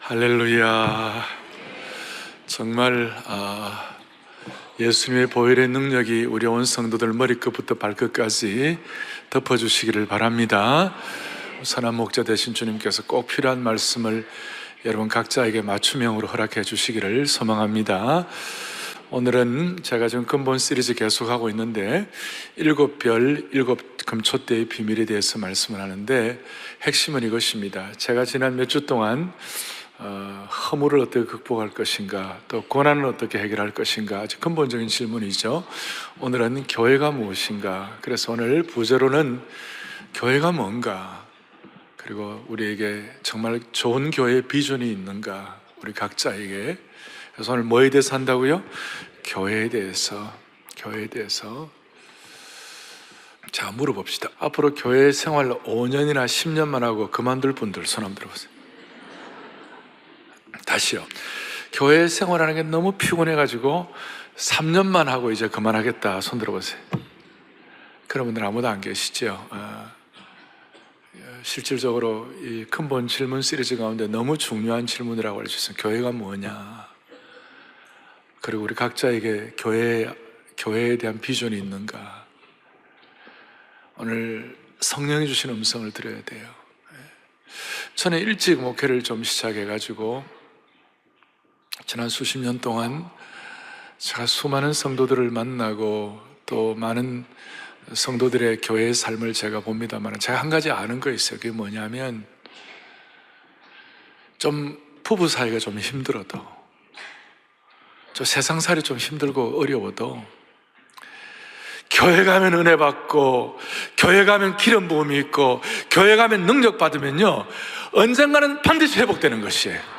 할렐루야. 정말 예수님의 보혈의 능력이 우리 온 성도들 머리끝부터 발끝까지 덮어주시기를 바랍니다. 선한 목자 되신 주님께서 꼭 필요한 말씀을 여러분 각자에게 맞춤형으로 허락해 주시기를 소망합니다. 오늘은 제가 지금 근본 시리즈 계속하고 있는데 일곱 별, 일곱 금초대의 비밀에 대해서 말씀을 하는데 핵심은 이것입니다. 제가 지난 몇 주 동안 허물을 어떻게 극복할 것인가, 또 고난을 어떻게 해결할 것인가, 아주 근본적인 질문이죠. 오늘은 교회가 무엇인가. 그래서 오늘 부제로는 교회가 뭔가, 그리고 우리에게 정말 좋은 교회의 비전이 있는가, 우리 각자에게. 그래서 오늘 뭐에 대해서 한다고요? 교회에 대해서. 자, 물어봅시다. 앞으로 교회 생활 5년이나 10년만 하고 그만둘 분들 손 한번 들어보세요. 다시요. 교회 생활하는 게 너무 피곤해가지고 3년만 하고 이제 그만하겠다 손 들어보세요. 그런 분들 아무도 안 계시죠? 실질적으로 이 근본 질문 시리즈 가운데 너무 중요한 질문이라고 알려주셨어요. 교회가 뭐냐, 그리고 우리 각자에게 교회에 대한 비전이 있는가. 오늘 성령이 주신 음성을 드려야 돼요. 저는 일찍 목회를 좀 시작해가지고 지난 수십 년 동안 제가 수많은 성도들을 만나고 또 많은 성도들의 교회의 삶을 제가 봅니다만, 제가 한 가지 아는 거 있어요. 그게 뭐냐면, 좀 부부 사이가 좀 힘들어도, 저 세상살이 좀 힘들고 어려워도 교회 가면 은혜 받고, 교회 가면 기름 부음이 있고, 교회 가면 능력 받으면요, 언젠가는 반드시 회복되는 것이에요.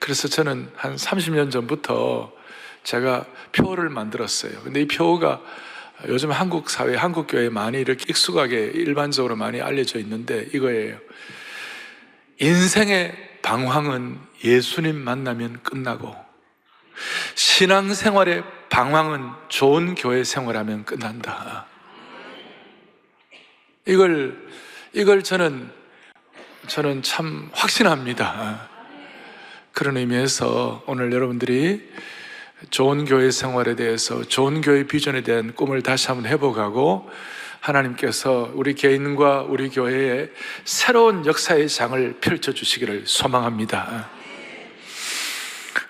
그래서 저는 한 30년 전부터 제가 표어를 만들었어요. 근데 이 표어가 요즘 한국 사회, 한국 교회에 많이 이렇게 익숙하게 일반적으로 많이 알려져 있는데 이거예요. 인생의 방황은 예수님 만나면 끝나고, 신앙생활의 방황은 좋은 교회 생활하면 끝난다. 이걸 저는 참 확신합니다. 그런 의미에서 오늘 여러분들이 좋은 교회 생활에 대해서, 좋은 교회 비전에 대한 꿈을 다시 한번 회복하고, 하나님께서 우리 개인과 우리 교회에 새로운 역사의 장을 펼쳐주시기를 소망합니다.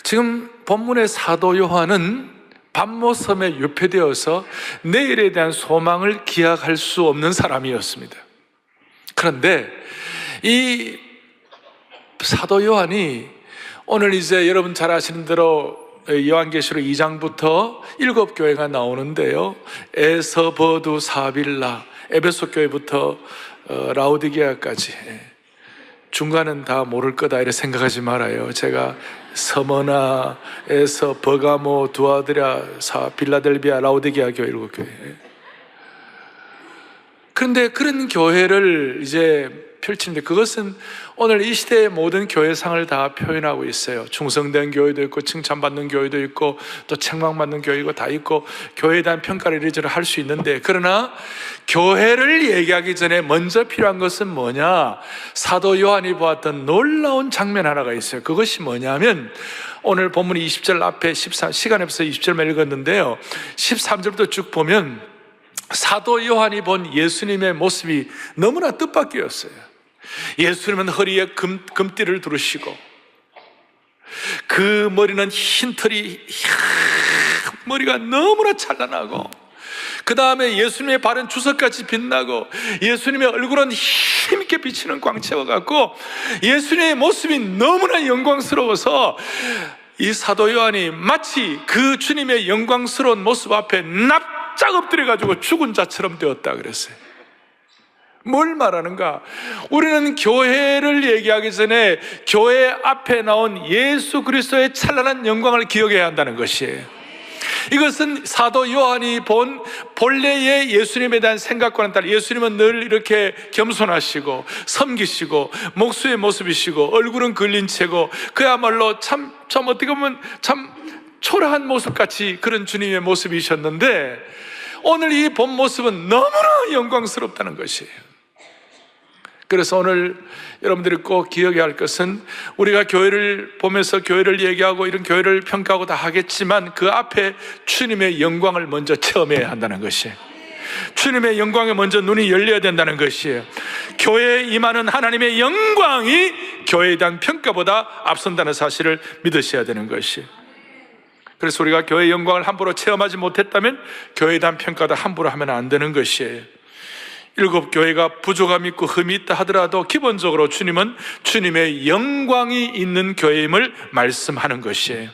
지금 본문의 사도 요한은 pat모섬에 유폐되어서 내일에 대한 소망을 기약할 수 없는 사람이었습니다. 그런데 이 사도 요한이 오늘 이제 여러분 잘 아시는 대로 요한계시록 2장부터 7교회가 나오는데요, 에서버두 사빌라, 에베소 교회부터 라오디게아까지, 중간은 다 모를 거다 이렇게 생각하지 말아요. 제가 서머나, 에서, 버가모, 두아드랴, 빌라델비아, 라오디게아 교회 7교회. 그런데 그런 교회를 이제 펼치는데, 그것은 오늘 이 시대의 모든 교회상을 다 표현하고 있어요. 충성된 교회도 있고, 칭찬받는 교회도 있고, 또 책망받는 교회도 다 있고, 교회에 대한 평가를 이리저리 할 수 있는데, 그러나 교회를 얘기하기 전에 먼저 필요한 것은 뭐냐? 사도 요한이 보았던 놀라운 장면 하나가 있어요. 그것이 뭐냐면, 오늘 본문 20절 앞에 시간 없어서 20절만 읽었는데요, 13절부터 쭉 보면 사도 요한이 본 예수님의 모습이 너무나 뜻밖이었어요. 예수님은 허리에 금띠를 두르시고, 그 머리는 흰 털이, 머리가 너무나 찬란하고, 그 다음에 예수님의 발은 주석같이 빛나고, 예수님의 얼굴은 힘있게 비치는 광채와 같고, 예수님의 모습이 너무나 영광스러워서 이 사도 요한이 마치 그 주님의 영광스러운 모습 앞에 납작 엎드려가지고 죽은 자처럼 되었다 그랬어요. 뭘 말하는가? 우리는 교회를 얘기하기 전에 교회 앞에 나온 예수 그리스도의 찬란한 영광을 기억해야 한다는 것이에요. 이것은 사도 요한이 본 본래의 예수님에 대한 생각과는 달리, 예수님은 늘 이렇게 겸손하시고 섬기시고 목수의 모습이시고 얼굴은 걸린 채고 그야말로 참 어떻게 보면 참 초라한 모습같이 그런 주님의 모습이셨는데, 오늘 이 본 모습은 너무나 영광스럽다는 것이에요. 그래서 오늘 여러분들이 꼭 기억해야 할 것은, 우리가 교회를 보면서 교회를 얘기하고 이런 교회를 평가하고 다 하겠지만 그 앞에 주님의 영광을 먼저 체험해야 한다는 것이에요. 주님의 영광에 먼저 눈이 열려야 된다는 것이에요. 교회에 임하는 하나님의 영광이 교회에 대한 평가보다 앞선다는 사실을 믿으셔야 되는 것이에요. 그래서 우리가 교회의 영광을 함부로 체험하지 못했다면 교회에 대한 평가도 함부로 하면 안 되는 것이에요. 일곱 교회가 부족함이 있고 흠이 있다 하더라도 기본적으로 주님은 주님의 영광이 있는 교회임을 말씀하는 것이에요.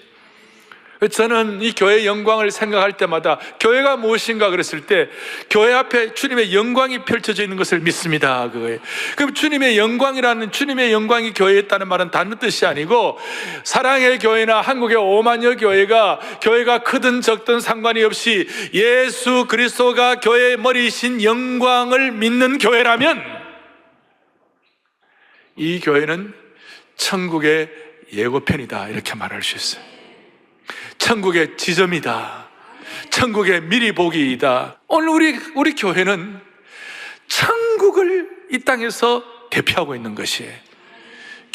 저는 이 교회의 영광을 생각할 때마다 교회가 무엇인가 그랬을 때 교회 앞에 주님의 영광이 펼쳐져 있는 것을 믿습니다. 그거예요. 그럼 주님의 영광이라는, 주님의 영광이 교회에 있다는 말은 다른 뜻이 아니고, 사랑의 교회나 한국의 5만여 교회가 크든 적든 상관이 없이 예수 그리스도가 교회의 머리이신 영광을 믿는 교회라면 이 교회는 천국의 예고편이다, 이렇게 말할 수 있어요. 천국의 지점이다, 천국의 미리 보기이다. 오늘 우리 교회는 천국을 이 땅에서 대표하고 있는 것이에요.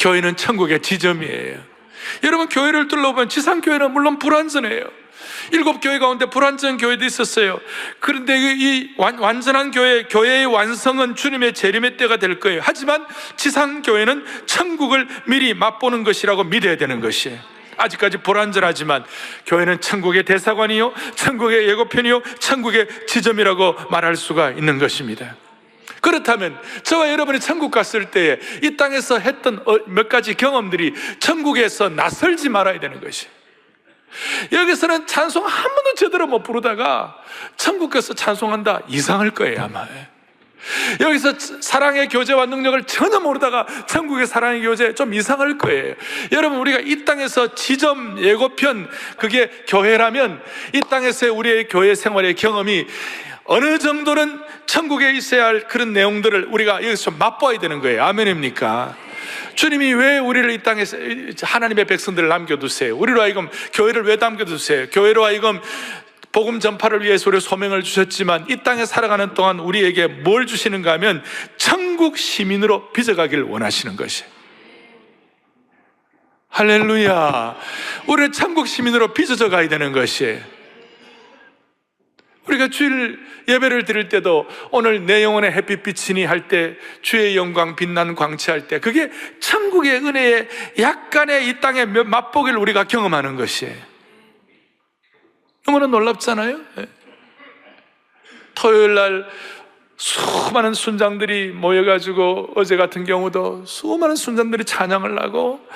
교회는 천국의 지점이에요. 여러분, 교회를 둘러보면 지상교회는 물론 불완전해요. 7교회 가운데 불완전한 교회도 있었어요. 그런데 이 완전한 교회의 완성은 주님의 재림의 때가 될 거예요. 하지만 지상교회는 천국을 미리 맛보는 것이라고 믿어야 되는 것이에요. 아직까지 불완전하지만 교회는 천국의 대사관이요, 천국의 예고편이요, 천국의 지점이라고 말할 수가 있는 것입니다. 그렇다면 저와 여러분이 천국 갔을 때 이 땅에서 했던 몇 가지 경험들이 천국에서 낯설지 말아야 되는 것이에요. 여기서는 찬송 한 번도 제대로 못 부르다가 천국 가서 찬송한다, 이상할 거예요 아마. 여기서 사랑의 교제와 능력을 전혀 모르다가 천국의 사랑의 교제 좀 이상할 거예요. 여러분, 우리가 이 땅에서 지점, 예고편, 그게 교회라면 이 땅에서의 우리의 교회 생활의 경험이 어느 정도는 천국에 있어야 할 그런 내용들을 우리가 여기서 맛봐야 되는 거예요. 아멘입니까? 주님이 왜 우리를 이 땅에서 하나님의 백성들을 남겨두세요? 우리로 하여금 교회를 왜 남겨두세요? 교회로 하여금 복음 전파를 위해서 우리 소명을 주셨지만 이 땅에 살아가는 동안 우리에게 뭘 주시는가 하면 천국 시민으로 빚어가기를 원하시는 것이에요. 할렐루야. 우리는 천국 시민으로 빚어져 가야 되는 것이에요. 우리가 주일 예배를 드릴 때도 오늘 내 영혼의 햇빛 비치니 할 때, 주의 영광 빛난 광채할 때, 그게 천국의 은혜의 약간의 이 땅의 맛보기를 우리가 경험하는 것이에요. 너무나 놀랍잖아요. 토요일 날 수많은 순장들이 모여가지고, 어제 같은 경우도 수많은 순장들이 찬양을 하고,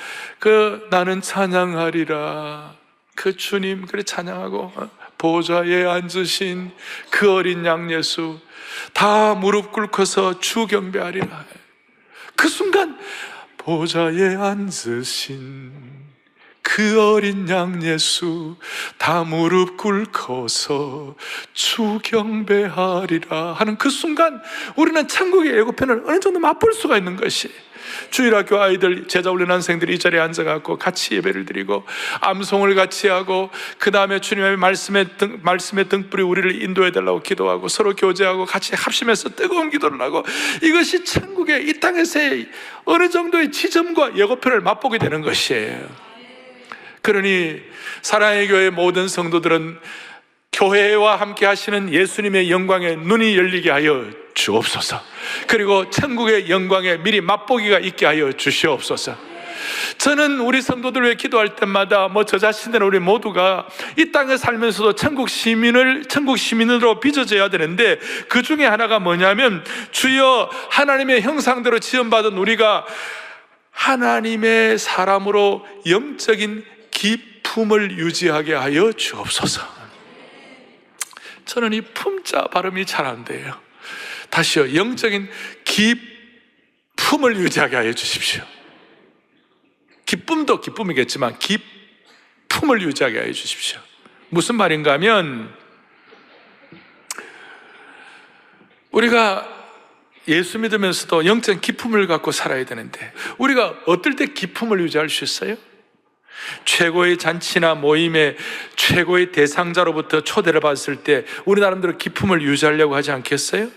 나는 찬양하리라, 그 주님 그래 찬양하고, 보좌에 앉으신 그 어린 양 예수 다 무릎 꿇고서 주 경배하리라. 그 순간 보좌에 앉으신 그 어린 양 예수 다 무릎 꿇고서 주 경배하리라 하는 그 순간 우리는 천국의 예고편을 어느 정도 맛볼 수가 있는 것이, 주일학교 아이들, 제자훈련원생들이 이 자리에 앉아갖고 같이 예배를 드리고 암송을 같이 하고, 그 다음에 주님의 말씀의 등불이 우리를 인도해달라고 기도하고 서로 교제하고 같이 합심해서 뜨거운 기도를 하고, 이것이 천국의 이 땅에서의 어느 정도의 지점과 예고편을 맛보게 되는 것이에요. 그러니 사랑의 교회 모든 성도들은 교회와 함께 하시는 예수님의 영광에 눈이 열리게 하여 주옵소서. 그리고 천국의 영광에 미리 맛보기가 있게 하여 주시옵소서. 저는 우리 성도들 위해 기도할 때마다 저 자신들은 우리 모두가 이 땅에 살면서도 천국 시민으로 빚어져야 되는데, 그 중에 하나가 뭐냐면, 주여 하나님의 형상대로 지음받은 우리가 하나님의 사람으로 영적인 기품을 유지하게 하여 주옵소서. 저는 이 품자 발음이 잘 안 돼요. 다시요. 영적인 기품을 유지하게 하여 주십시오. 기쁨도 기쁨이겠지만 기품을 유지하게 하여 주십시오. 무슨 말인가 하면, 우리가 예수 믿으면서도 영적인 기품을 갖고 살아야 되는데, 우리가 어떨 때 기품을 유지할 수 있어요? 최고의 잔치나 모임에 최고의 대상자로부터 초대를 받았을 때 우리 나름대로 기품을 유지하려고 하지 않겠어요?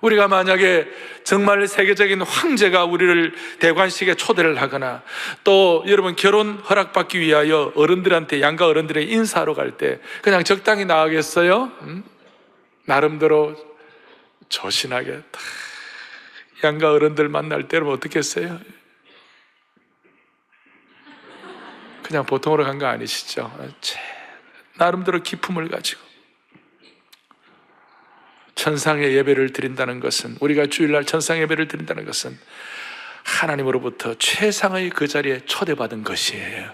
우리가 만약에 정말 세계적인 황제가 우리를 대관식에 초대를 하거나, 또 여러분 결혼 허락받기 위하여 어른들한테, 양가 어른들에게 인사하러 갈 때 그냥 적당히 나가겠어요? 나름대로 조신하게 딱 양가 어른들 만날 때는 어떻게 했어요? 그냥 보통으로 간 거 아니시죠? 나름대로 기품을 가지고 천상의 예배를 드린다는 것은, 우리가 주일날 천상 예배를 드린다는 것은 하나님으로부터 최상의 그 자리에 초대받은 것이에요.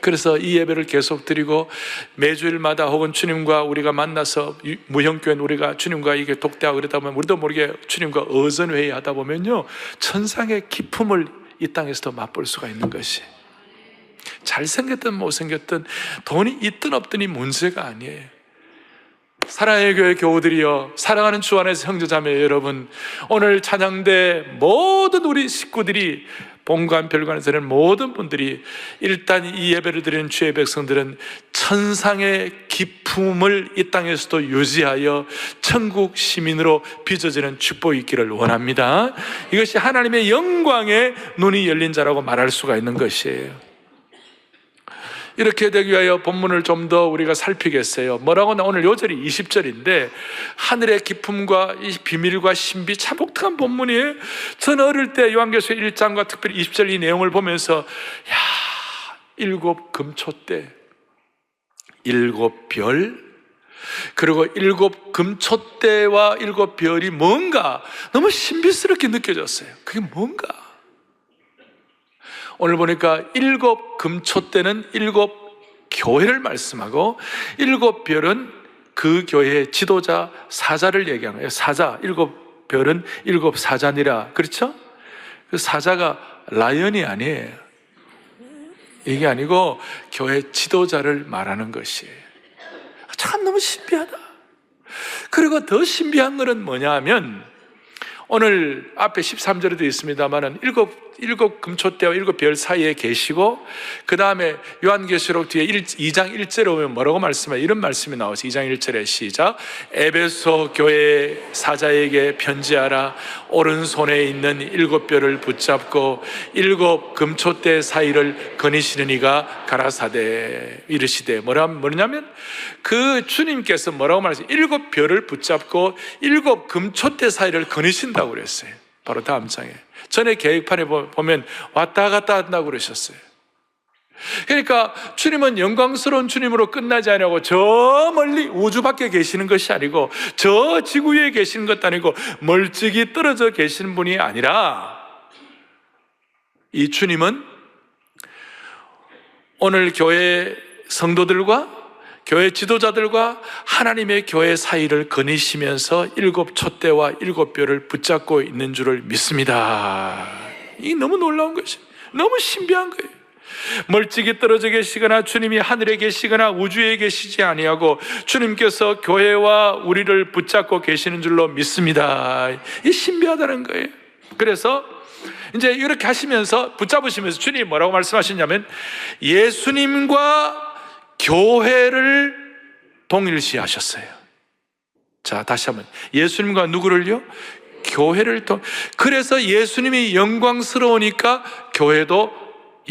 그래서 이 예배를 계속 드리고 매주일마다 혹은 주님과 우리가 만나서 무형교회 우리가 주님과 이게 독대하고 그러다 보면 우리도 모르게 주님과 어전회의 하다 보면요, 천상의 기품을 이 땅에서도 맛볼 수가 있는 것이, 잘생겼든 못생겼든 돈이 있든 없든이 문제가 아니에요. 사랑의 교회 교우들이여, 사랑하는 주 안에서 형제자매 여러분, 오늘 찬양대 모든 우리 식구들이, 본관 별관에서는 모든 분들이 일단 이 예배를 드리는 주의 백성들은 천상의 기품을 이 땅에서도 유지하여 천국 시민으로 빚어지는 축복이 있기를 원합니다. 이것이 하나님의 영광에 눈이 열린 자라고 말할 수가 있는 것이에요. 이렇게 되기 위하여 본문을 좀 더 우리가 살피겠어요. 뭐라고? 오늘 요절이 20절인데 하늘의 기품과 이 비밀과 신비, 참 독특한 본문이에요. 저는 어릴 때 요한계시록 1장과 특별히 20절 이 내용을 보면서 일곱 금초대, 일곱 별, 그리고 일곱 금초대와 일곱 별이 뭔가 너무 신비스럽게 느껴졌어요. 그게 뭔가? 오늘 보니까 일곱 금초대는 일곱 교회를 말씀하고, 일곱 별은 그 교회의 지도자 사자를 얘기하는 거예요. 사자, 일곱 별은 일곱 사자니라. 그렇죠? 그 사자가 라이언이 아니에요. 이게 아니고 교회 지도자를 말하는 것이에요. 참 너무 신비하다. 그리고 더 신비한 것은 뭐냐 하면, 오늘 앞에 13절에도 있습니다만은 일곱 금초대와 일곱 별 사이에 계시고, 그 다음에 요한계시록 뒤에 2장 1절에 오면 뭐라고 말씀해요? 이런 말씀이 나오죠. 2장 1절에 시작. 에베소 교회 사자에게 편지하라. 오른손에 있는 일곱 별을 붙잡고 일곱 금초대 사이를 거니시는 이가 가라사대 이르시되, 뭐냐면 그 주님께서 뭐라고 말했어요? 일곱 별을 붙잡고 일곱 금초대 사이를 거니신다고 그랬어요. 바로 다음 장에. 전에 계획판에 보면 왔다 갔다 한다고 그러셨어요. 그러니까 주님은 영광스러운 주님으로 끝나지 않냐고 저 멀리 우주 밖에 계시는 것이 아니고, 저 지구 위에 계시는 것도 아니고, 멀찍이 떨어져 계시는 분이 아니라, 이 주님은 오늘 교회 성도들과 교회 지도자들과 하나님의 교회 사이를 거니시면서 일곱 촛대와 일곱 별을 붙잡고 있는 줄을 믿습니다. 이 너무 놀라운 것이, 너무 신비한 거예요. 멀찍이 떨어져 계시거나 주님이 하늘에 계시거나 우주에 계시지 아니하고 주님께서 교회와 우리를 붙잡고 계시는 줄로 믿습니다. 이 신비하다는 거예요. 그래서 이제 이렇게 하시면서, 붙잡으시면서 주님이 뭐라고 말씀하셨냐면, 예수님과 교회를 동일시 하셨어요. 자, 다시 한번. 예수님과 누구를요? 교회를 그래서 예수님이 영광스러우니까 교회도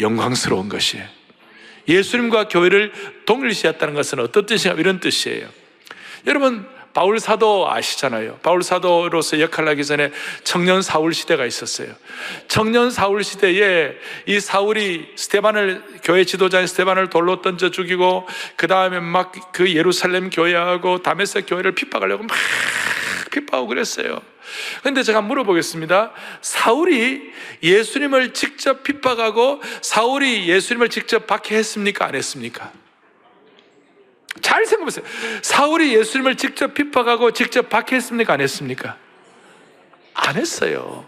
영광스러운 것이에요. 예수님과 교회를 동일시했다는 것은 어떤 뜻이냐? 이런 뜻이에요. 여러분, 바울 사도 아시잖아요. 바울 사도로서 역할을 하기 전에 청년 사울 시대가 있었어요. 청년 사울 시대에 이 사울이 교회 지도자인 스데반을 돌로 던져 죽이고, 그 다음에 막 그 예루살렘 교회하고 다메섹 교회를 핍박하려고 막 핍박하고 그랬어요. 그런데 제가 물어보겠습니다. 사울이 예수님을 직접 핍박하고 사울이 예수님을 직접 박해했습니까? 안 했습니까? 잘 생각해보세요. 사울이 예수님을 직접 핍박하고 직접 박해했습니까? 안 했습니까? 안 했어요.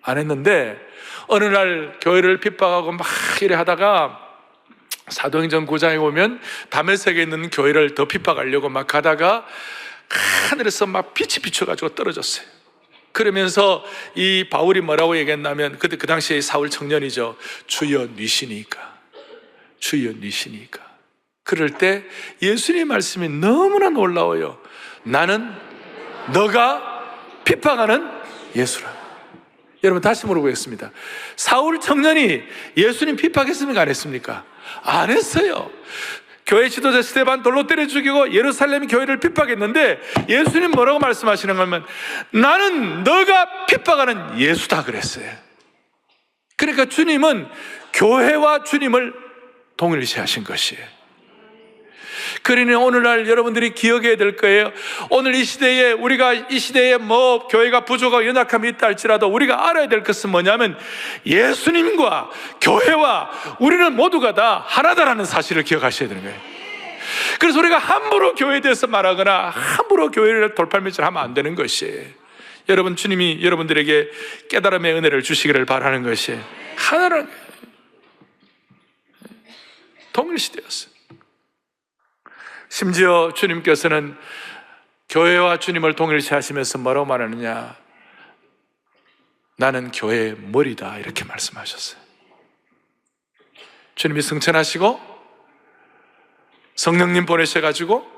안 했는데 어느 날 교회를 핍박하고 막 이래 하다가 사도행전 9장에 보면 다메섹에 있는 교회를 더 핍박하려고 막 가다가 하늘에서 막 빛이 비춰가지고 떨어졌어요. 그러면서 이 바울이 뭐라고 얘기했냐면, 그 당시에 사울 청년이죠. 주여 니시니까, 주여 니시니까. 그럴 때 예수님의 말씀이 너무나 놀라워요. 나는 너가 핍박하는 예수라. 여러분 다시 물어보겠습니다. 사울 청년이 예수님 핍박했습니까? 안 했습니까? 안 했어요. 교회 지도자 스데반 돌로 때려 죽이고 예루살렘 교회를 핍박했는데 예수님 뭐라고 말씀하시는 거면 나는 너가 핍박하는 예수다 그랬어요. 그러니까 주님은 교회와 주님을 동일시하신 것이에요. 그러니 오늘날 여러분들이 기억해야 될 거예요. 오늘 이 시대에 우리가 이 시대에 뭐 교회가 부족하고 연약함이 있다 할지라도 우리가 알아야 될 것은 뭐냐면 예수님과 교회와 우리는 모두가 다 하나다라는 사실을 기억하셔야 되는 거예요. 그래서 우리가 함부로 교회에 대해서 말하거나 함부로 교회를 돌팔매질하면 안 되는 것이에요. 여러분, 주님이 여러분들에게 깨달음의 은혜를 주시기를 바라는 것이 하나라는 거예요. 동일시되었어요. 심지어 주님께서는 교회와 주님을 동일시하시면서 뭐라고 말하느냐, 나는 교회의 머리다 이렇게 말씀하셨어요. 주님이 승천하시고 성령님 보내셔가지고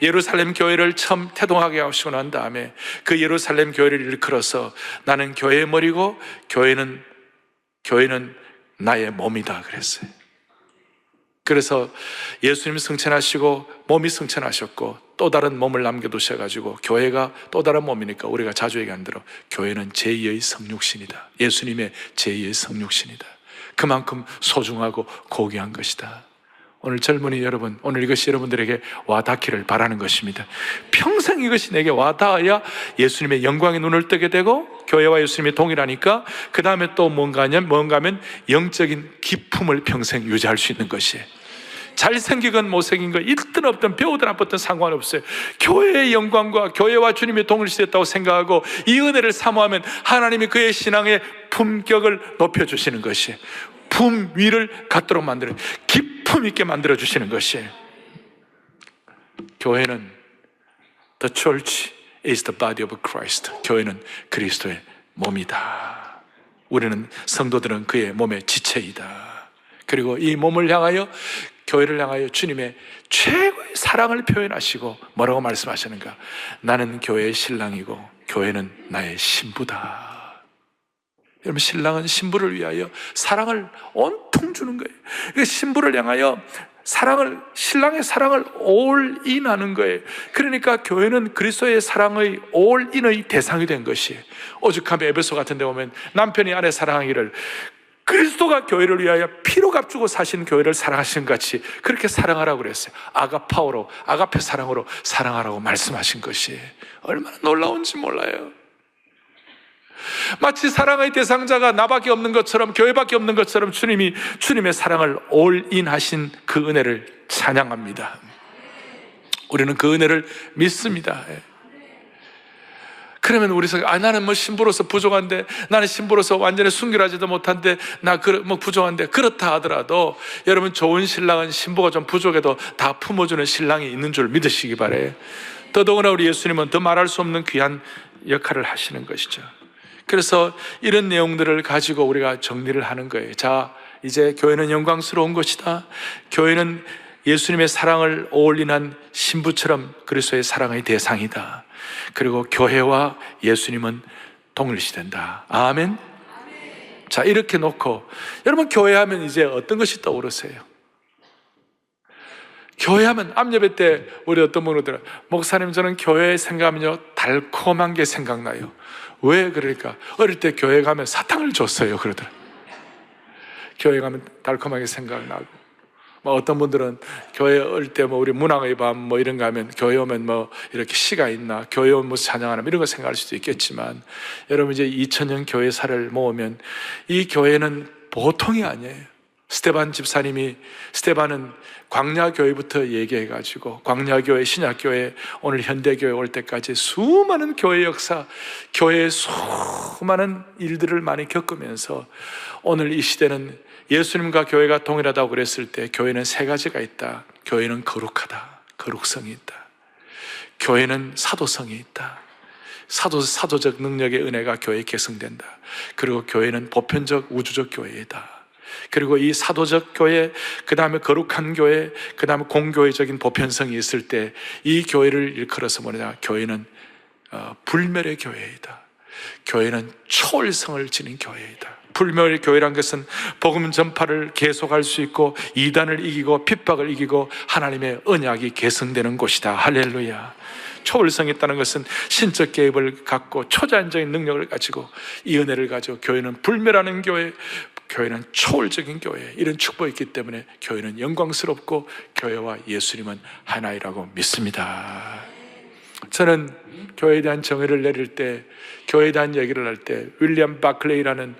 예루살렘 교회를 처음 태동하게 하시고 난 다음에 그 예루살렘 교회를 일컬어서 나는 교회의 머리고 교회는 나의 몸이다 그랬어요. 그래서 예수님이 승천하시고 몸이 승천하셨고 또 다른 몸을 남겨두셔가지고 교회가 또 다른 몸이니까 우리가 자주 얘기하는 대로 교회는 제2의 성육신이다. 예수님의 제2의 성육신이다. 그만큼 소중하고 고귀한 것이다. 오늘 젊은이 여러분, 오늘 이것이 여러분들에게 와닿기를 바라는 것입니다. 평생 이것이 내게 와닿아야 예수님의 영광의 눈을 뜨게 되고 교회와 예수님이 동일하니까 그 다음에 또 뭔가 하면 영적인 기품을 평생 유지할 수 있는 것이에요. 잘생기건 못생긴 거 있든 없든 배우든 안 배우든 상관없어요. 교회의 영광과 교회와 주님이 동일시됐다고 생각하고 이 은혜를 사모하면 하나님이 그의 신앙의 품격을 높여주시는 것이에요. 품위를 갖도록 만들어요. 기품 있게 만들어주시는 것이에요. 교회는 The church is the body of Christ. 교회는 그리스도의 몸이다. 우리는 성도들은 그의 몸의 지체이다. 그리고 이 몸을 향하여, 교회를 향하여 주님의 최고의 사랑을 표현하시고 뭐라고 말씀하시는가? 나는 교회의 신랑이고 교회는 나의 신부다. 여러분, 신랑은 신부를 위하여 사랑을 온통 주는 거예요. 신부를 향하여 신랑의 사랑을 올인하는 거예요. 그러니까 교회는 그리스도의 사랑의 올인의 대상이 된 것이에요. 오죽하면 에베소 같은 데 보면 남편이 아내 사랑하기를 그리스도가 교회를 위하여 피로 값주고 사신 교회를 사랑하신 같이 그렇게 사랑하라고 그랬어요. 아가파오로, 아가페 사랑으로 사랑하라고 말씀하신 것이에요. 얼마나 놀라운지 몰라요. 마치 사랑의 대상자가 나밖에 없는 것처럼, 교회밖에 없는 것처럼 주님이 주님의 사랑을 올인하신 그 은혜를 찬양합니다. 우리는 그 은혜를 믿습니다. 그러면 우리서 나는 뭐 신부로서 부족한데, 나는 신부로서 완전히 순결하지도 못한데, 뭐 부족한데, 그렇다 하더라도 여러분, 좋은 신랑은 신부가 좀 부족해도 다 품어주는 신랑이 있는 줄 믿으시기 바라요. 더더구나 우리 예수님은 더 말할 수 없는 귀한 역할을 하시는 것이죠. 그래서 이런 내용들을 가지고 우리가 정리를 하는 거예요. 자, 이제 교회는 영광스러운 것이다. 교회는 예수님의 사랑을 올인한 신부처럼 그리스도의 사랑의 대상이다. 그리고 교회와 예수님은 동일시된다. 아멘. 자, 이렇게 놓고 여러분, 교회하면 이제 어떤 것이 떠오르세요? 교회하면 암예배 때 우리 어떤 분이 그러더라. 목사님, 저는 교회 생각하면요 달콤한 게 생각나요. 왜 그러니까? 어릴 때 교회 가면 사탕을 줬어요 그러더라. 교회 가면 달콤하게 생각나고, 뭐 어떤 분들은 교회 어릴 때 뭐 우리 문학의 밤 뭐 이런 거 하면 교회 오면 뭐 이렇게 시가 있나, 교회 오면 뭐 찬양하나 이런 거 생각할 수도 있겠지만, 여러분 이제 2000년 교회사를 모으면 이 교회는 보통이 아니에요. 스데반은 광야교회부터 얘기해가지고 광야교회, 신약교회, 오늘 현대교회 올 때까지 수많은 교회 역사, 교회의 수많은 일들을 많이 겪으면서 오늘 이 시대는 예수님과 교회가 동일하다고 그랬을 때 교회는 세 가지가 있다. 교회는 거룩하다. 거룩성이 있다. 교회는 사도성이 있다. 사도적 능력의 은혜가 교회에 계승된다. 그리고 교회는 보편적 우주적 교회이다. 그리고 이 사도적 교회, 그 다음에 거룩한 교회, 그 다음에 공교회적인 보편성이 있을 때 이 교회를 일컬어서 뭐냐, 교회는 불멸의 교회이다. 교회는 초월성을 지닌 교회이다. 불멸의 교회란 것은 복음 전파를 계속할 수 있고 이단을 이기고 핍박을 이기고 하나님의 언약이 계승되는 곳이다. 할렐루야. 초월성이 있다는 것은 신적 개입을 갖고 초자연적인 능력을 가지고 이 은혜를 가지고 교회는 불멸하는 교회, 교회는 초월적인 교회, 이런 축복이 있기 때문에 교회는 영광스럽고 교회와 예수님은 하나이라고 믿습니다. 저는 교회에 대한 정의를 내릴 때, 교회에 대한 얘기를 할 때 윌리엄 바클레이라는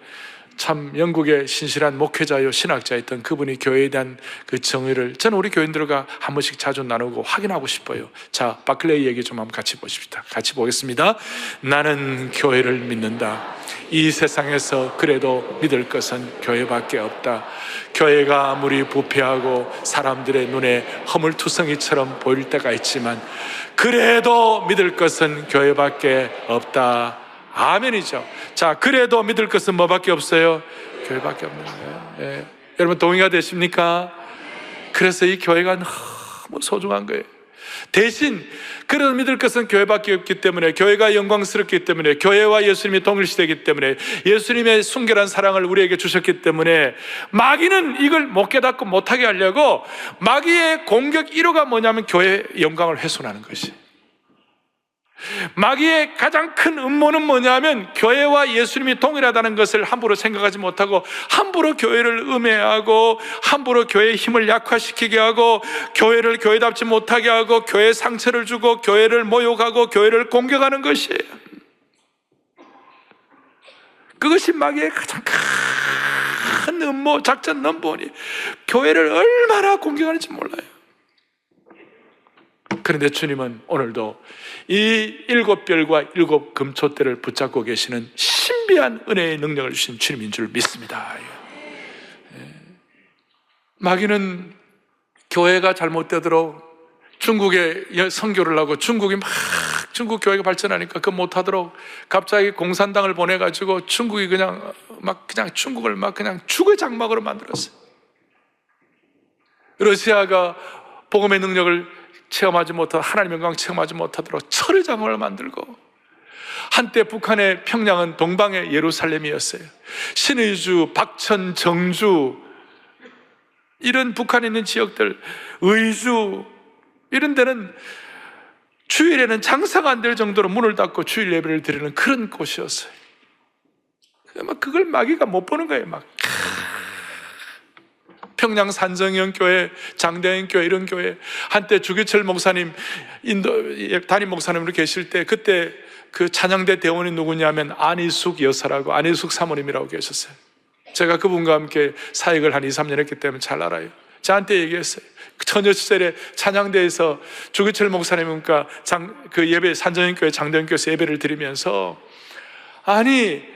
참 영국의 신실한 목회자요 신학자였던 그분이 교회에 대한 그 정의를 저는 우리 교인들과 한 번씩 자주 나누고 확인하고 싶어요. 자, 바클레이 얘기 좀 한번 같이 보십시다. 같이 보겠습니다. 나는 교회를 믿는다. 이 세상에서 그래도 믿을 것은 교회밖에 없다. 교회가 아무리 부패하고 사람들의 눈에 허물투성이처럼 보일 때가 있지만 그래도 믿을 것은 교회밖에 없다. 아멘이죠. 자, 그래도 믿을 것은 뭐밖에 없어요? 교회밖에 없는 거예요. 예. 여러분 동의가 되십니까? 그래서 이 교회가 너무 소중한 거예요. 대신 그래도 믿을 것은 교회밖에 없기 때문에, 교회가 영광스럽기 때문에, 교회와 예수님이 동일시되기 때문에, 예수님의 순결한 사랑을 우리에게 주셨기 때문에 마귀는 이걸 못 깨닫고 못하게 하려고 마귀의 공격 1호가 뭐냐면 교회의 영광을 훼손하는 것이. 마귀의 가장 큰 음모는 뭐냐면 교회와 예수님이 동일하다는 것을 함부로 생각하지 못하고 함부로 교회를 음해하고 함부로 교회의 힘을 약화시키게 하고 교회를 교회답지 못하게 하고 교회에 상처를 주고 교회를 모욕하고 교회를 공격하는 것이에요. 그것이 마귀의 가장 큰 음모, 작전 넘버원이 교회를 얼마나 공격하는지 몰라요. 그런데 주님은 오늘도 이 7별과 7 금초대를 붙잡고 계시는 신비한 은혜의 능력을 주신 주님인 줄 믿습니다. 마귀는 교회가 잘못되도록 중국에 선교를 하고 중국 교회가 발전하니까 그거 못하도록 갑자기 공산당을 보내가지고 중국이 그냥 중국을 그냥 죽의 장막으로 만들었어요. 러시아가 복음의 능력을 체험하지 못하고 하나님의 영광 체험하지 못하도록 철의 장막을 만들고, 한때 북한의 평양은 동방의 예루살렘이었어요. 신의주, 박천, 정주, 이런 북한에 있는 지역들, 의주, 이런 데는 주일에는 장사가 안 될 정도로 문을 닫고 주일 예배를 드리는 그런 곳이었어요. 그걸 마귀가 못 보는 거예요. 평양 산정형 교회, 장대현 교회, 이런 교회, 한때 주기철 목사님, 인도 담임 목사님으로 계실 때 그때 그 찬양대 대원이 누구냐면 안희숙 여사라고, 안희숙 사모님이라고 계셨어요. 제가 그분과 함께 사역을 한 2, 3년 했기 때문에 잘 알아요. 저한테 얘기했어요. 처녀 시절에 찬양대에서 주기철 목사님과 그 예배, 산정형 교회, 장대현 교회에서 예배를 드리면서 아니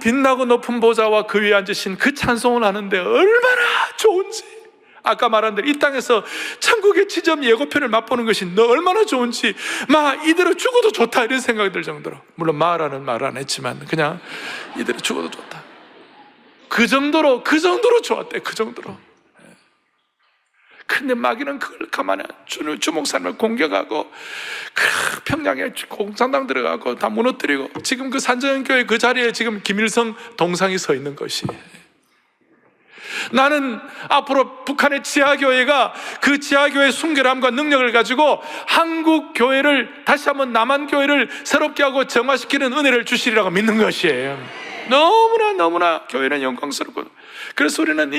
빛나고 높은 보좌와 그 위에 앉으신 그 찬송을 하는데 얼마나 좋은지, 아까 말한 대로 이 땅에서 천국의 지점 예고편을 맛보는 것이 너 얼마나 좋은지, 이대로 죽어도 좋다 이런 생각이 들 정도로, 물론 말은 말 안 했지만 그냥 이대로 죽어도 좋다, 그 정도로 좋았대. 그 정도로. 근데 마귀는 그걸 가만히 주 목사님을 공격하고 평양에 공산당 들어가고 다 무너뜨리고, 지금 그 산정교회 그 자리에 지금 김일성 동상이 서 있는 것이, 나는 앞으로 북한의 지하교회가 그 지하교회의 순결함과 능력을 가지고 한국 교회를 다시 한번 남한 교회를 새롭게 하고 정화시키는 은혜를 주시리라고 믿는 것이에요. 너무나 교회는 영광스럽고, 그래서 우리는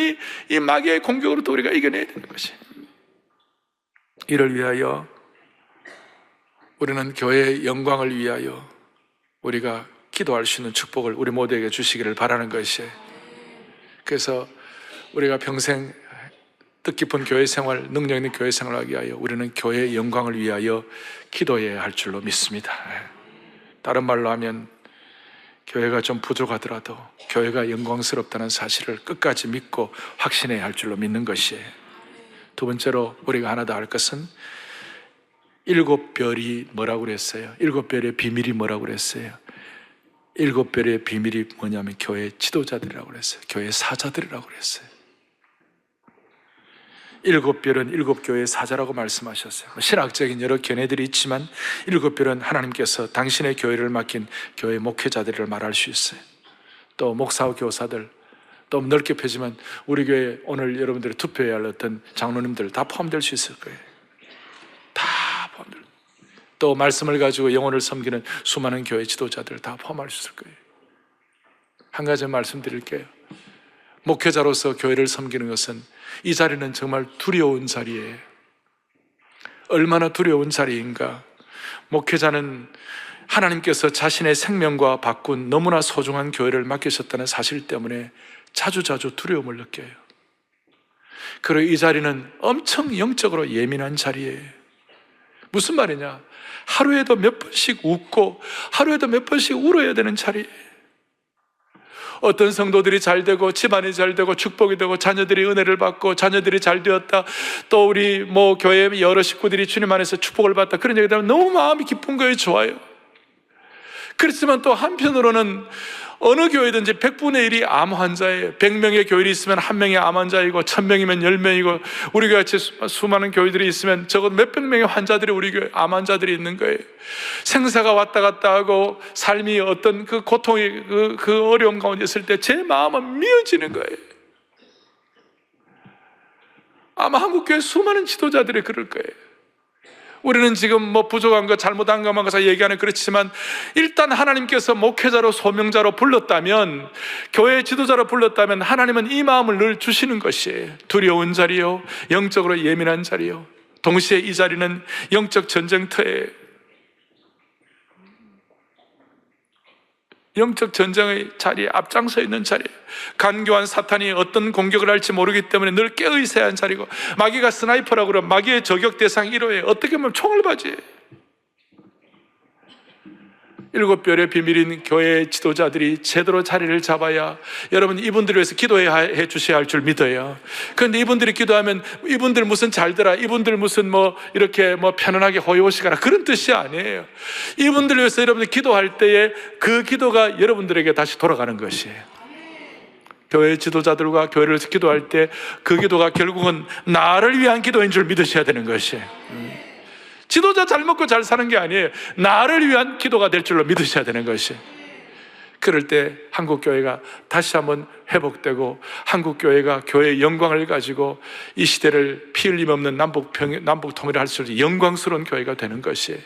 이 마귀의 공격으로도 우리가 이겨내야 되는 것이. 이를 위하여 우리는 교회의 영광을 위하여 우리가 기도할 수 있는 축복을 우리 모두에게 주시기를 바라는 것이에요. 그래서 우리가 평생 뜻깊은 교회 생활, 능력 있는 교회 생활을 하기 위하여 우리는 교회의 영광을 위하여 기도해야 할 줄로 믿습니다. 다른 말로 하면 교회가 좀 부족하더라도 교회가 영광스럽다는 사실을 끝까지 믿고 확신해야 할 줄로 믿는 것이에요. 두 번째로 우리가 하나 더 할 것은 7별이 뭐라고 그랬어요? 7별의 비밀이 뭐라고 그랬어요? 7별의 비밀이 뭐냐면 교회 지도자들이라고 그랬어요. 교회 사자들이라고 그랬어요. 일곱 별은 일곱 교회의 사자라고 말씀하셨어요. 신학적인 여러 견해들이 있지만 일곱 별은 하나님께서 당신의 교회를 맡긴 교회 목회자들을 말할 수 있어요. 또 목사와 교사들, 또 넓게 펴지면 우리 교회 오늘 여러분들이 투표해야 할 어떤 장로님들 다 포함될 수 있을 거예요. 다 포함될. 또 말씀을 가지고 영혼을 섬기는 수많은 교회 지도자들 다 포함할 수 있을 거예요. 한 가지 말씀드릴게요. 목회자로서 교회를 섬기는 것은, 이 자리는 정말 두려운 자리예요. 얼마나 두려운 자리인가. 목회자는 하나님께서 자신의 생명과 바꾼 너무나 소중한 교회를 맡기셨다는 사실 때문에 자주자주 두려움을 느껴요. 그리고 이 자리는 엄청 영적으로 예민한 자리예요. 무슨 말이냐? 하루에도 몇 번씩 웃고 하루에도 몇 번씩 울어야 되는 자리예요. 어떤 성도들이 잘 되고 집안이 잘 되고 축복이 되고 자녀들이 은혜를 받고 자녀들이 잘 되었다, 또 우리 교회 여러 식구들이 주님 안에서 축복을 받다, 그런 얘기 들으면 너무 마음이 기쁜 거예요. 좋아요. 그렇지만 또 한편으로는 어느 교회든지 100분의 1이 암 환자예요. 100명의 교회이 있으면 1명이 암 환자이고 1000명이면 10명이고, 우리 교회 같이 수많은 교회들이 있으면 적어도 몇백 명의 환자들이 우리 교회 암 환자들이 있는 거예요. 생사가 왔다 갔다 하고 삶이 어떤 그 고통이 그 어려움 가운데 있을 때 제 마음은 미어지는 거예요. 아마 한국교회 수많은 지도자들이 그럴 거예요. 우리는 지금 부족한 것, 잘못한 것만 가서 얘기하는, 그렇지만 일단 하나님께서 목회자로 소명자로 불렀다면, 교회 지도자로 불렀다면 하나님은 이 마음을 늘 주시는 것이에요. 두려운 자리요, 영적으로 예민한 자리요. 동시에 이 자리는 영적 전쟁터예요. 영적 전쟁의 자리에 앞장서 있는 자리예요. 간교한 사탄이 어떤 공격을 할지 모르기 때문에 늘 깨어있어야 하는 자리고, 마귀가 스나이퍼라고 그러면 마귀의 저격 대상 1호에 어떻게 보면 총을 맞이해요. 일곱 별의 비밀인 교회의 지도자들이 제대로 자리를 잡아야, 여러분 이분들을 위해서 기도해 주셔야 할 줄 믿어요. 그런데 이분들이 기도하면 이분들 무슨 잘되라, 이분들 무슨 이렇게 편안하게 호요시가라, 그런 뜻이 아니에요. 이분들을 위해서 여러분들 기도할 때에 그 기도가 여러분들에게 다시 돌아가는 것이에요. 교회 지도자들과 교회를 위해서 기도할 때 그 기도가 결국은 나를 위한 기도인 줄 믿으셔야 되는 것이에요. 지도자 잘 먹고 잘 사는 게 아니에요. 나를 위한 기도가 될 줄로 믿으셔야 되는 것이. 그럴 때 한국교회가 다시 한번 회복되고, 한국교회가 교회의 영광을 가지고 이 시대를 피 흘림 없는 남북 통일을 할 수 있는 영광스러운 교회가 되는 것이에요.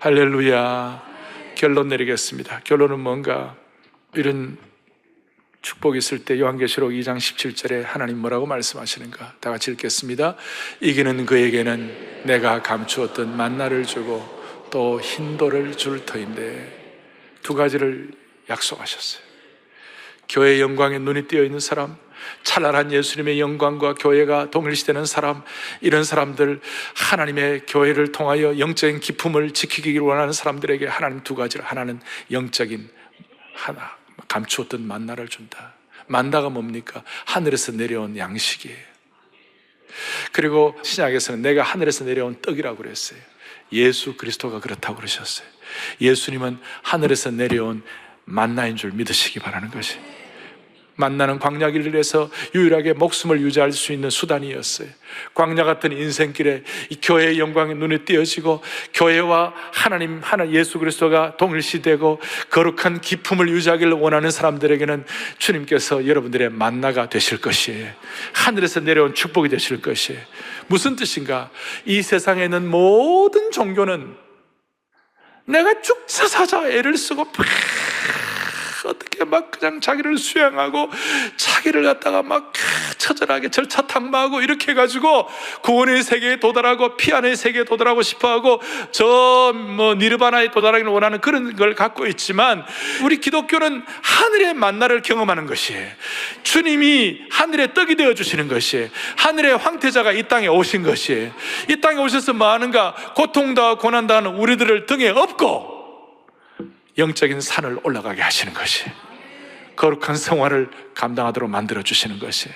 할렐루야. 결론 내리겠습니다. 결론은 뭔가, 이런 축복이 있을 때 요한계시록 2장 17절에 하나님 뭐라고 말씀하시는가? 다 같이 읽겠습니다. 이기는 그에게는 내가 감추었던 만나를 주고 또 흰돌을 줄 터인데, 두 가지를 약속하셨어요. 교회의 영광에 눈이 띄어 있는 사람, 찬란한 예수님의 영광과 교회가 동일시되는 사람, 이런 사람들, 하나님의 교회를 통하여 영적인 기품을 지키기를 원하는 사람들에게 하나님 두 가지를, 하나는 영적인, 하나 감추었던 만나를 준다. 만나가 뭡니까? 하늘에서 내려온 양식이에요. 그리고 신약에서는 내가 하늘에서 내려온 떡이라고 그랬어요. 예수 그리스도가 그렇다고 그러셨어요. 예수님은 하늘에서 내려온 만나인 줄 믿으시기 바라는 것이. 만나는 광야 길에서 유일하게 목숨을 유지할 수 있는 수단이었어요. 광야 같은 인생길에 이 교회의 영광에 눈에 띄어지고, 교회와 하나님 예수 그리스도가 동일시되고 거룩한 기품을 유지하기를 원하는 사람들에게는 주님께서 여러분들의 만나가 되실 것이에요. 하늘에서 내려온 축복이 되실 것이에요. 무슨 뜻인가? 이 세상에 있는 모든 종교는 내가 죽자 사자 애를 쓰고 어떻게 그냥 자기를 수양하고 자기를 갖다가 처절하게 절차 탕마하고 이렇게 해가지고 구원의 세계에 도달하고 피안의 세계에 도달하고 싶어하고 니르바나에 도달하기를 원하는 그런 걸 갖고 있지만, 우리 기독교는 하늘의 만나를 경험하는 것이에요. 주님이 하늘의 떡이 되어주시는 것이에요. 하늘의 황태자가 이 땅에 오신 것이에요. 이 땅에 오셔서 뭐 하는가? 고통다 고난다 하는 우리들을 등에 업고 영적인 산을 올라가게 하시는 것이, 거룩한 생활을 감당하도록 만들어주시는 것이.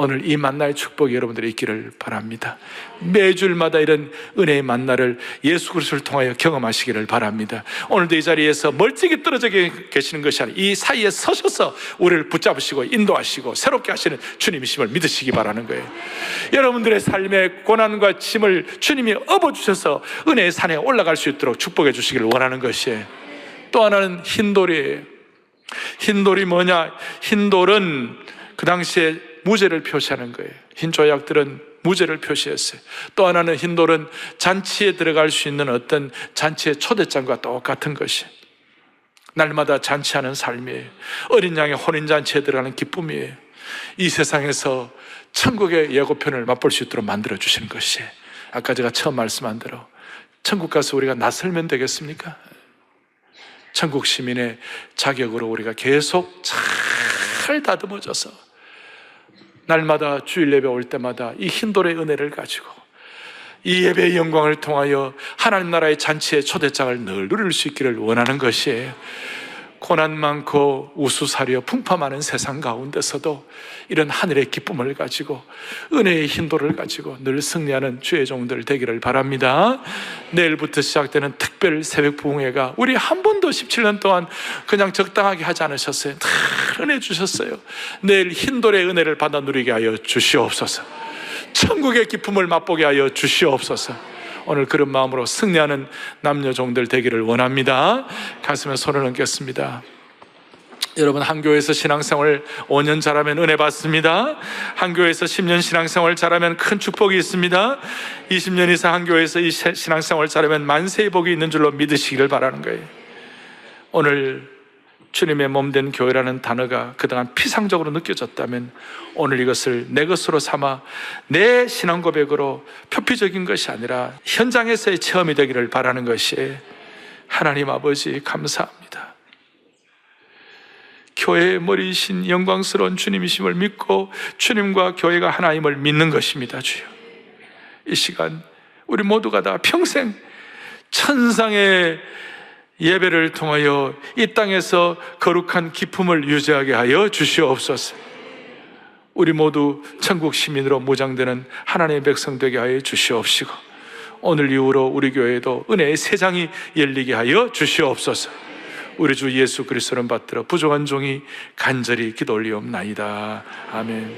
오늘 이 만나의 축복이 여러분들이 있기를 바랍니다. 매주일마다 이런 은혜의 만나를 예수 그리스도를 통하여 경험하시기를 바랍니다. 오늘도 이 자리에서 멀찍이 떨어져 계시는 것이 아니라 이 사이에 서셔서 우리를 붙잡으시고 인도하시고 새롭게 하시는 주님이심을 믿으시기 바라는 거예요. 여러분들의 삶의 고난과 짐을 주님이 업어주셔서 은혜의 산에 올라갈 수 있도록 축복해 주시기를 원하는 것이에요. 또 하나는 흰돌이에요. 흰돌이 뭐냐? 흰돌은 그 당시에 무죄를 표시하는 거예요. 흰 조약들은 무죄를 표시했어요. 또 하나는 흰돌은 잔치에 들어갈 수 있는 어떤 잔치의 초대장과 똑같은 것이 날마다 잔치하는 삶이에요. 어린 양의 혼인잔치에 들어가는 기쁨이에요. 이 세상에서 천국의 예고편을 맛볼 수 있도록 만들어주시는 것이에요. 아까 제가 처음 말씀한 대로 천국 가서 우리가 나설면 되겠습니까? 천국 시민의 자격으로 우리가 계속 잘 다듬어져서 날마다 주일 예배 올 때마다 이 흰돌의 은혜를 가지고 이 예배의 영광을 통하여 하나님 나라의 잔치의 초대장을 늘 누릴 수 있기를 원하는 것이에요. 고난 많고 우수사려 풍파많은 세상 가운데서도 이런 하늘의 기쁨을 가지고 은혜의 흰돌을 가지고 늘 승리하는 주의 종들 되기를 바랍니다. 내일부터 시작되는 특별 새벽 부흥회가 우리 한 번도 17년 동안 그냥 적당하게 하지 않으셨어요. 다 은혜 주셨어요. 내일 흰돌의 은혜를 받아 누리게 하여 주시옵소서. 천국의 기쁨을 맛보게 하여 주시옵소서. 오늘 그런 마음으로 승리하는 남녀 종들 되기를 원합니다. 가슴에 손을 얹겠습니다. 여러분, 한 교회에서 신앙생활 5년 잘하면 은혜 받습니다. 한 교회에서 10년 신앙생활 잘하면 큰 축복이 있습니다. 20년 이상 한 교회에서 이 신앙생활 잘하면 만세의 복이 있는 줄로 믿으시기를 바라는 거예요. 오늘 주님의 몸된 교회라는 단어가 그동안 피상적으로 느껴졌다면 오늘 이것을 내 것으로 삼아 내 신앙 고백으로 표피적인 것이 아니라 현장에서의 체험이 되기를 바라는 것이 하나님 아버지 감사합니다. 교회의 머리이신 영광스러운 주님이심을 믿고 주님과 교회가 하나임을 믿는 것입니다. 주여, 이 시간 우리 모두가 다 평생 천상의 예배를 통하여 이 땅에서 거룩한 기품을 유지하게 하여 주시옵소서. 우리 모두 천국 시민으로 무장되는 하나님의 백성 되게 하여 주시옵시고 오늘 이후로 우리 교회에도 은혜의 새장이 열리게 하여 주시옵소서. 우리 주 예수 그리스도를 받들어 부족한 종이 간절히 기도 올리옵나이다. 아멘.